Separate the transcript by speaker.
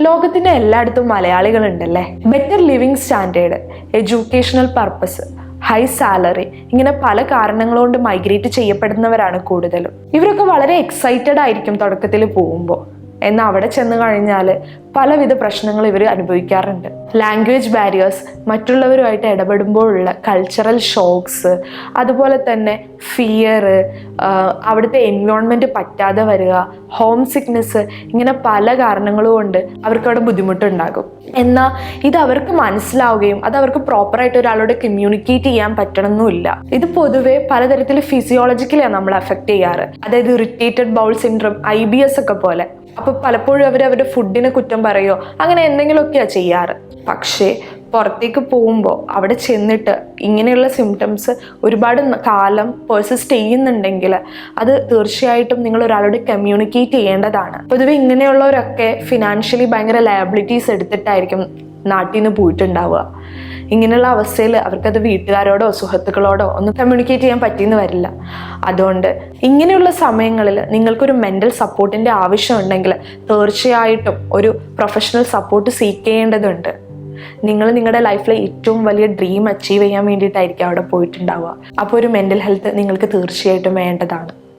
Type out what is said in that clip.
Speaker 1: ലോകത്തിന്റെ എല്ലായിടത്തും മലയാളികളുണ്ടല്ലേ. Better living standard, educational purpose, high salary, ഇങ്ങനെ പല കാരണങ്ങൾ കൊണ്ട് മൈഗ്രേറ്റ് ചെയ്യപ്പെടുന്നവരാണ് കൂടുതലും. ഇവരൊക്കെ വളരെ എക്സൈറ്റഡ് ആയിരിക്കും തുടക്കത്തിൽ പോകുമ്പോൾ. എന്നാൽ അവിടെ ചെന്ന് കഴിഞ്ഞാൽ പലവിധ പ്രശ്നങ്ങൾ ഇവർ അനുഭവിക്കാറുണ്ട്. ലാംഗ്വേജ് ബാരിയേഴ്സ്, മറ്റുള്ളവരുമായിട്ട് ഇടപെടുമ്പോഴുള്ള കൾച്ചറൽ ഷോക്സ്, അതുപോലെ തന്നെ ഫിയർ, അവിടുത്തെ എൻവയോൺമെൻറ്റ് പറ്റാതെ വരിക, ഹോം സിക്നെസ്, ഇങ്ങനെ പല കാരണങ്ങളും കൊണ്ട് അവർക്കവിടെ ബുദ്ധിമുട്ടുണ്ടാകും. എന്നാൽ ഇത് അവർക്ക് മനസ്സിലാവുകയും അത് അവർക്ക് പ്രോപ്പറായിട്ട് ഒരാളോട് കമ്മ്യൂണിക്കേറ്റ് ചെയ്യാൻ പറ്റണമെന്നില്ല. ഇത് പൊതുവെ പലതരത്തിൽ ഫിസിയോളജിക്കലാണ് നമ്മൾ എഫക്റ്റ് ചെയ്യാറ്. അതായത് ഇറിറ്റേറ്റഡ് ബൗൾ സിൻഡ്രോം, IBS ഒക്കെ പോലെ. അപ്പോൾ പലപ്പോഴും അവരുടെ ഫുഡിനെ കുറ്റം പറയുകയോ അങ്ങനെ എന്തെങ്കിലുമൊക്കെയാണ് ചെയ്യാറ്. പക്ഷേ പുറത്തേക്ക് പോകുമ്പോൾ അവിടെ ചെന്നിട്ട് ഇങ്ങനെയുള്ള സിംറ്റംസ് ഒരുപാട് കാലം പെർസിസ്റ്റ് ചെയ്യുന്നുണ്ടെങ്കിൽ അത് തീർച്ചയായിട്ടും നിങ്ങൾ ഒരാളോട് കമ്മ്യൂണിക്കേറ്റ് ചെയ്യേണ്ടതാണ്. പൊതുവെ ഇങ്ങനെയുള്ളവരൊക്കെ ഫിനാൻഷ്യലി ഭയങ്കര ലയബിലിറ്റീസ് എടുത്തിട്ടായിരിക്കും നാട്ടിൽ നിന്ന് പോയിട്ടുണ്ടാവുക. ഇങ്ങനെയുള്ള അവസ്ഥയിൽ അവർക്കത് വീട്ടുകാരോടോ സുഹൃത്തുക്കളോടോ ഒന്നും കമ്മ്യൂണിക്കേറ്റ് ചെയ്യാൻ പറ്റിയെന്ന് വരില്ല. അതുകൊണ്ട് ഇങ്ങനെയുള്ള സമയങ്ങളിൽ നിങ്ങൾക്കൊരു മെൻ്റൽ സപ്പോർട്ടിൻ്റെ ആവശ്യമുണ്ടെങ്കിൽ തീർച്ചയായിട്ടും ഒരു പ്രൊഫഷണൽ സപ്പോർട്ട് സീക്ക് ചെയ്യേണ്ടതുണ്ട്. നിങ്ങൾ നിങ്ങളുടെ ലൈഫിലെ ഏറ്റവും വലിയ ഡ്രീം അച്ചീവ് ചെയ്യാൻ വേണ്ടിയിട്ടായിരിക്കും അവിടെ പോയിട്ടുണ്ടാവുക. അപ്പോൾ ഒരു മെൻ്റൽ ഹെൽത്ത് നിങ്ങൾക്ക് തീർച്ചയായിട്ടും വേണ്ടതാണ്.